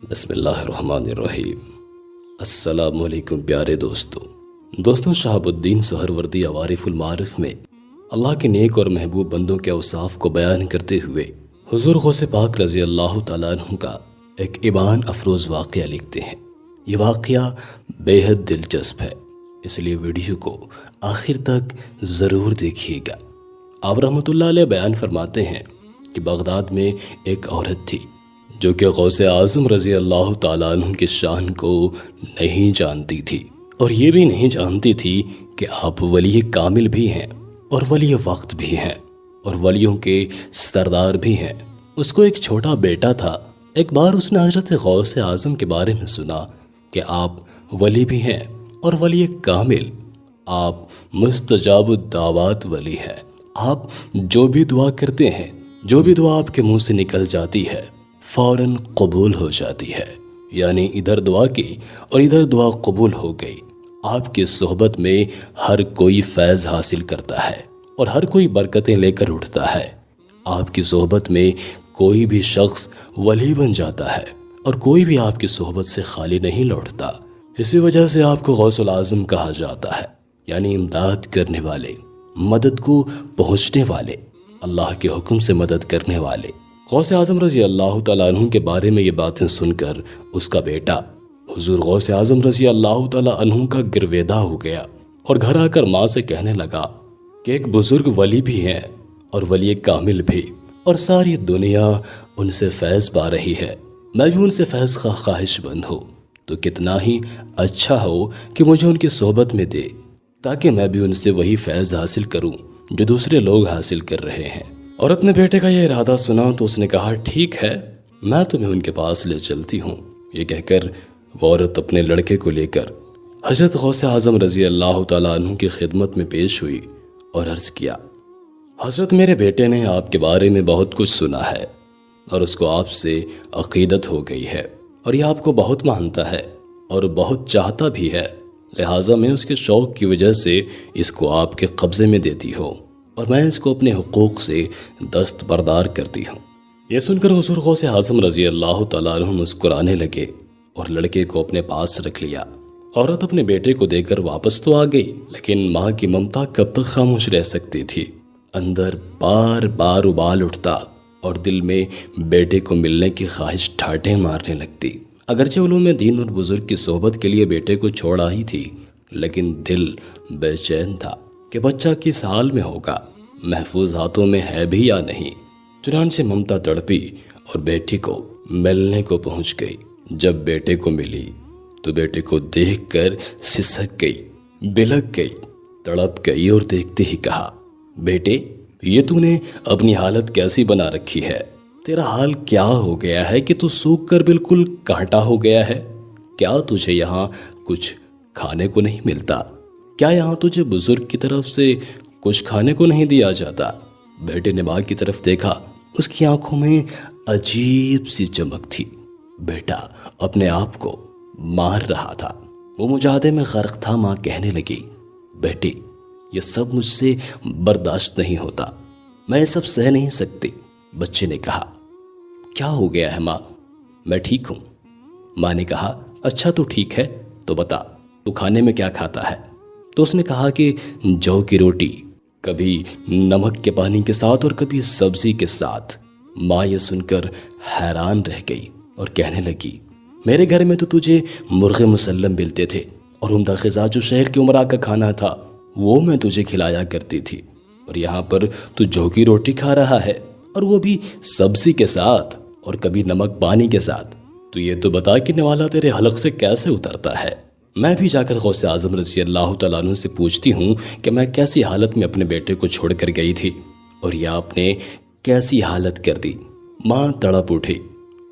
بسم اللہ الرحمن الرحیم۔ السلام علیکم پیارے دوستوں شہاب الدین سہروردی عوارف المعارف میں اللہ کے نیک اور محبوب بندوں کے اوصاف کو بیان کرتے ہوئے حضور غوث پاک رضی اللہ تعالیٰ عنہ کا ایک ایمان افروز واقعہ لکھتے ہیں۔ یہ واقعہ بے حد دلچسپ ہے، اس لیے ویڈیو کو آخر تک ضرور دیکھیے گا۔ آپ رحمۃ اللہ علیہ بیان فرماتے ہیں کہ بغداد میں ایک عورت تھی جو کہ غوث اعظم رضی اللہ تعالیٰ عنہ کی شان کو نہیں جانتی تھی، اور یہ بھی نہیں جانتی تھی کہ آپ ولی کامل بھی ہیں اور ولی وقت بھی ہیں اور ولیوں کے سردار بھی ہیں۔ اس کو ایک چھوٹا بیٹا تھا۔ ایک بار اس نے حضرت غوث اعظم کے بارے میں سنا کہ آپ ولی بھی ہیں اور ولی کامل، آپ مستجاب الدعوات ولی ہیں۔ آپ جو بھی دعا کرتے ہیں، جو بھی دعا آپ کے منہ سے نکل جاتی ہے فوراً قبول ہو جاتی ہے، یعنی ادھر دعا کی اور ادھر دعا قبول ہو گئی۔ آپ کی صحبت میں ہر کوئی فیض حاصل کرتا ہے اور ہر کوئی برکتیں لے کر اٹھتا ہے۔ آپ کی صحبت میں کوئی بھی شخص ولی بن جاتا ہے اور کوئی بھی آپ کی صحبت سے خالی نہیں لوٹتا۔ اسی وجہ سے آپ کو غوث العظم کہا جاتا ہے، یعنی امداد کرنے والے، مدد کو پہنچنے والے، اللہ کے حکم سے مدد کرنے والے۔ غوث اعظم رضی اللہ تعالیٰ عنہ کے بارے میں یہ باتیں سن کر اس کا بیٹا حضور غوث اعظم رضی اللہ تعالیٰ عنہ کا گرویدہ ہو گیا اور گھر آ کر ماں سے کہنے لگا کہ ایک بزرگ ولی بھی ہیں اور ولی کامل بھی، اور ساری دنیا ان سے فیض پا رہی ہے، میں بھی ان سے فیض کا خواہش مند ہوں، تو کتنا ہی اچھا ہو کہ مجھے ان کی صحبت میں دے تاکہ میں بھی ان سے وہی فیض حاصل کروں جو دوسرے لوگ حاصل کر رہے ہیں۔ عورت نے بیٹے کا یہ ارادہ سنا تو اس نے کہا ٹھیک ہے، میں تمہیں ان کے پاس لے چلتی ہوں۔ یہ کہہ کر وہ عورت اپنے لڑکے کو لے کر حضرت غوث اعظم رضی اللہ تعالیٰ عنہ کی خدمت میں پیش ہوئی اور عرض کیا، حضرت میرے بیٹے نے آپ کے بارے میں بہت کچھ سنا ہے اور اس کو آپ سے عقیدت ہو گئی ہے اور یہ آپ کو بہت مانتا ہے اور بہت چاہتا بھی ہے، لہٰذا میں اس کے شوق کی وجہ سے اس کو آپ کے قبضے میں دیتی ہوں اور میں اس کو اپنے حقوق سے دستبردار کرتی ہوں۔ یہ سن کر حضور غوث اعظم رضی اللہ تعالیٰ عنہ مسکرانے لگے اور لڑکے کو اپنے پاس رکھ لیا۔ عورت اپنے بیٹے کو دے کر واپس تو آ گئی، لیکن ماں کی ممتا کب تک خاموش رہ سکتی تھی؟ اندر بار بار ابال اٹھتا اور دل میں بیٹے کو ملنے کی خواہش ٹھاٹیں مارنے لگتی۔ اگرچہ علوم دین اور بزرگ کی صحبت کے لیے بیٹے کو چھوڑ آئی تھی، لیکن دل بے چین تھا کہ بچہ کس حال میں ہوگا، محفوظ ہاتھوں میں ہے بھی یا نہیں۔ چنانچہ ممتا تڑپی اور بیٹی کو ملنے کو پہنچ گئی۔ جب بیٹے کو ملی تو بیٹے کو دیکھ کر سسک گئی، بلک گئی، تڑپ گئی اور دیکھتے ہی کہا، بیٹے یہ تو نے اپنی حالت کیسی بنا رکھی ہے؟ تیرا حال کیا ہو گیا ہے کہ تو سوکھ کر بالکل کانٹا ہو گیا ہے؟ کیا تجھے یہاں کچھ کھانے کو نہیں ملتا؟ کیا یہاں تجھے بزرگ کی طرف سے کچھ کھانے کو نہیں دیا جاتا؟ بیٹے نے ماں کی طرف دیکھا، اس کی آنکھوں میں عجیب سی چمک تھی۔ بیٹا اپنے آپ کو مار رہا تھا، وہ مجاہدے میں غرق تھا۔ ماں کہنے لگی، بیٹی یہ سب مجھ سے برداشت نہیں ہوتا، میں یہ سب سہ نہیں سکتی۔ بچے نے کہا، کیا ہو گیا ہے ماں؟ میں ٹھیک ہوں۔ ماں نے کہا، اچھا تو ٹھیک ہے، تو بتا تو کھانے میں کیا کھاتا ہے؟ تو اس نے کہا کہ جو کی روٹی، کبھی نمک کے پانی کے ساتھ اور کبھی سبزی کے ساتھ۔ ماں یہ سن کر حیران رہ گئی اور کہنے لگی، میرے گھر میں تو تجھے مرغ مسلم ملتے تھے اور عمدہ غذا جو شہر کی عمرا کا کھانا تھا وہ میں تجھے کھلایا کرتی تھی، اور یہاں پر تو جو کی روٹی کھا رہا ہے اور وہ بھی سبزی کے ساتھ اور کبھی نمک پانی کے ساتھ۔ تو یہ تو بتا کہ نوالا تیرے حلق سے کیسے اترتا ہے؟ میں بھی جا کر غوث اعظم رضی اللہ تعالیٰ عنہ سے پوچھتی ہوں کہ میں کیسی حالت میں اپنے بیٹے کو چھوڑ کر گئی تھی اور یہ آپ نے کیسی حالت کر دی۔ ماں تڑپ اٹھی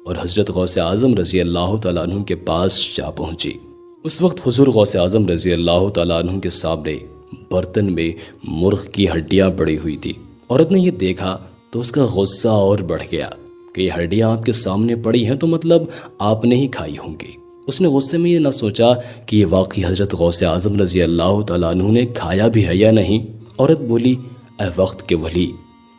اور حضرت غوث اعظم رضی اللہ تعالیٰ عنہ کے پاس جا پہنچی۔ اس وقت حضور غوث اعظم رضی اللہ تعالیٰ عنہ کے سامنے برتن میں مرغ کی ہڈیاں پڑی ہوئی تھی۔ عورت نے یہ دیکھا تو اس کا غصہ اور بڑھ گیا کہ یہ ہڈیاں آپ کے سامنے پڑی ہیں تو مطلب آپ نے ہی کھائی ہوں گی۔ اس نے غصے میں یہ نہ سوچا کہ یہ واقعی حضرت غوث اعظم رضی اللہ تعالیٰ عنہ نے کھایا بھی ہے یا نہیں۔ عورت بولی، اے وقت کے ولی،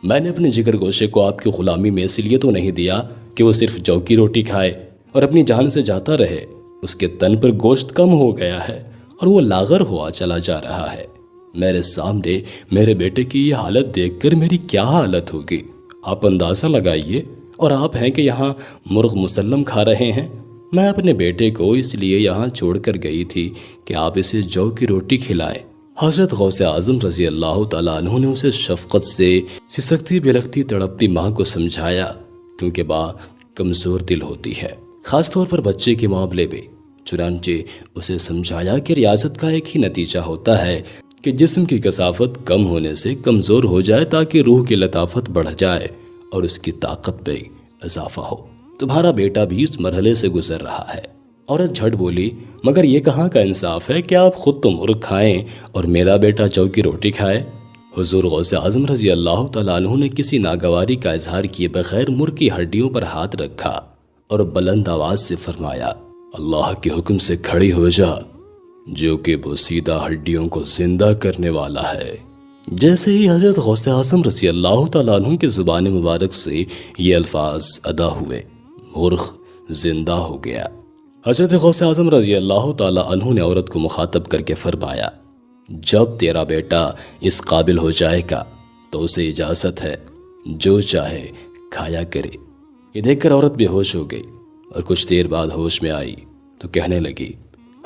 میں نے اپنے جگر گوشے کو آپ کی غلامی میں اس لیے تو نہیں دیا کہ وہ صرف جو کی روٹی کھائے، اور اپنی جان سے جاتا رہے، اس کے تن پر گوشت کم ہو گیا ہے اور وہ لاغر ہوا چلا جا رہا ہے۔ میرے سامنے میرے بیٹے کی یہ حالت دیکھ کر میری کیا حالت ہوگی، آپ اندازہ لگائیے۔ اور آپ ہیں کہ یہاں مرغ مسلم کھا رہے ہیں۔ میں اپنے بیٹے کو اس لیے یہاں چھوڑ کر گئی تھی کہ آپ اسے جو کی روٹی کھلائیں۔ حضرت غوث اعظم رضی اللہ تعالیٰ عنہ نے اسے شفقت سے سسکتی بلکتی تڑپتی ماں کو سمجھایا، کیونکہ ماں کمزور دل ہوتی ہے، خاص طور پر بچے کے معاملے میں۔ چنانچہ اسے سمجھایا کہ ریاضت کا ایک ہی نتیجہ ہوتا ہے کہ جسم کی کثافت کم ہونے سے کمزور ہو جائے تاکہ روح کی لطافت بڑھ جائے اور اس کی طاقت میں اضافہ ہو۔ تمہارا بیٹا بھی اس مرحلے سے گزر رہا ہے۔ عورت جھٹ بولی، مگر یہ کہاں کا انصاف ہے کہ آپ خود تو مرغ کھائیں اور میرا بیٹا جو کی روٹی کھائے؟ حضور غوث اعظم رضی اللہ تعالیٰ عنہ نے کسی ناگواری کا اظہار کیے بغیر مرغ کی ہڈیوں پر ہاتھ رکھا اور بلند آواز سے فرمایا، اللہ کے حکم سے کھڑی ہو جا، جو کہ بوسیدہ ہڈیوں کو زندہ کرنے والا ہے۔ جیسے ہی حضرت غوث اعظم رضی اللہ تعالیٰ عنہ کی زبان مبارک سے یہ الفاظ ادا ہوئے، مرغ زندہ ہو گیا۔ حضرت غوث اعظم رضی اللہ تعالیٰ عنہ نے عورت کو مخاطب کر کے فرمایا، جب تیرا بیٹا اس قابل ہو جائے گا تو اسے اجازت ہے جو چاہے کھایا کرے۔ یہ دیکھ کر عورت بے ہوش ہو گئی اور کچھ دیر بعد ہوش میں آئی تو کہنے لگی،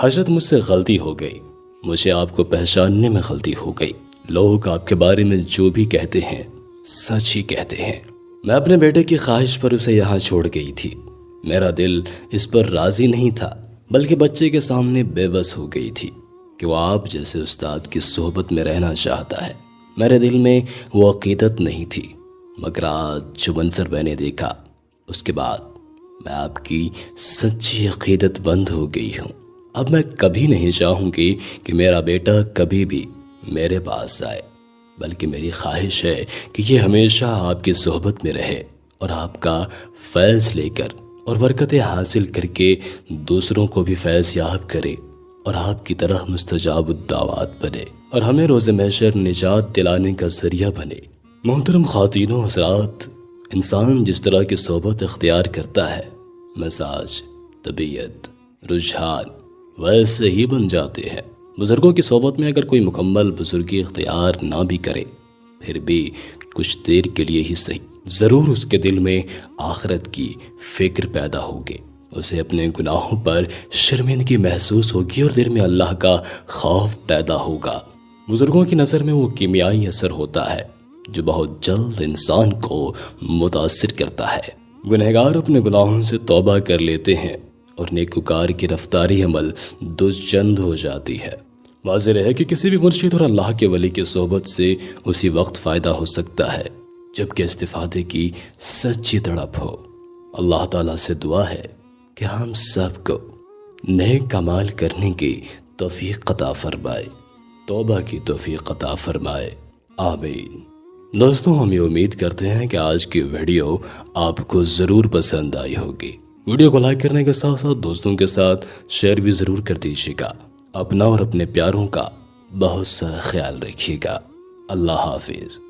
حضرت مجھ سے غلطی ہو گئی، مجھے آپ کو پہچاننے میں غلطی ہو گئی۔ لوگ آپ کے بارے میں جو بھی کہتے ہیں سچ ہی کہتے ہیں۔ میں اپنے بیٹے کی خواہش پر اسے یہاں چھوڑ گئی تھی، میرا دل اس پر راضی نہیں تھا، بلکہ بچے کے سامنے بے بس ہو گئی تھی کہ وہ آپ جیسے استاد کی صحبت میں رہنا چاہتا ہے۔ میرے دل میں وہ عقیدت نہیں تھی، مگر آج جو منظر میں نے دیکھا اس کے بعد میں آپ کی سچی عقیدت بند ہو گئی ہوں۔ اب میں کبھی نہیں چاہوں گی کہ میرا بیٹا کبھی بھی میرے پاس آئے، بلکہ میری خواہش ہے کہ یہ ہمیشہ آپ کی صحبت میں رہے اور آپ کا فیض لے کر اور برکتیں حاصل کر کے دوسروں کو بھی فیض یاب کرے اور آپ کی طرح مستجاب الدعوات بنے اور ہمیں روز محشر نجات دلانے کا ذریعہ بنے۔ محترم خواتین و حضرات، انسان جس طرح کی صحبت اختیار کرتا ہے، مزاج، طبیعت، رجحان ویسے ہی بن جاتے ہیں۔ بزرگوں کی صحبت میں اگر کوئی مکمل بزرگی اختیار نہ بھی کرے، پھر بھی کچھ دیر کے لیے ہی صحیح، ضرور اس کے دل میں آخرت کی فکر پیدا ہوگی، اسے اپنے گناہوں پر شرمندگی محسوس ہوگی اور دل میں اللہ کا خوف پیدا ہوگا۔ بزرگوں کی نظر میں وہ کیمیائی اثر ہوتا ہے جو بہت جلد انسان کو متاثر کرتا ہے۔ گنہگار اپنے گناہوں سے توبہ کر لیتے ہیں اور نیکوکار کی رفتاری عمل دوچند ہو جاتی ہے۔ واضح ہے کہ کسی بھی مرشد اور اللہ کے ولی کی صحبت سے اسی وقت فائدہ ہو سکتا ہے جبکہ استفادے کی سچی تڑپ ہو۔ اللہ تعالیٰ سے دعا ہے کہ ہم سب کو نیک کمال کرنے کی توفیق عطا فرمائے، توبہ کی توفیق عطا فرمائے، آمین۔ دوستوں، ہم یہ امید کرتے ہیں کہ آج کی ویڈیو آپ کو ضرور پسند آئی ہوگی۔ ویڈیو کو لائک کرنے کے ساتھ ساتھ دوستوں کے ساتھ شیئر بھی ضرور کر دیجیے گا۔ اپنا اور اپنے پیاروں کا بہت سارا خیال رکھیے گا۔ اللہ حافظ۔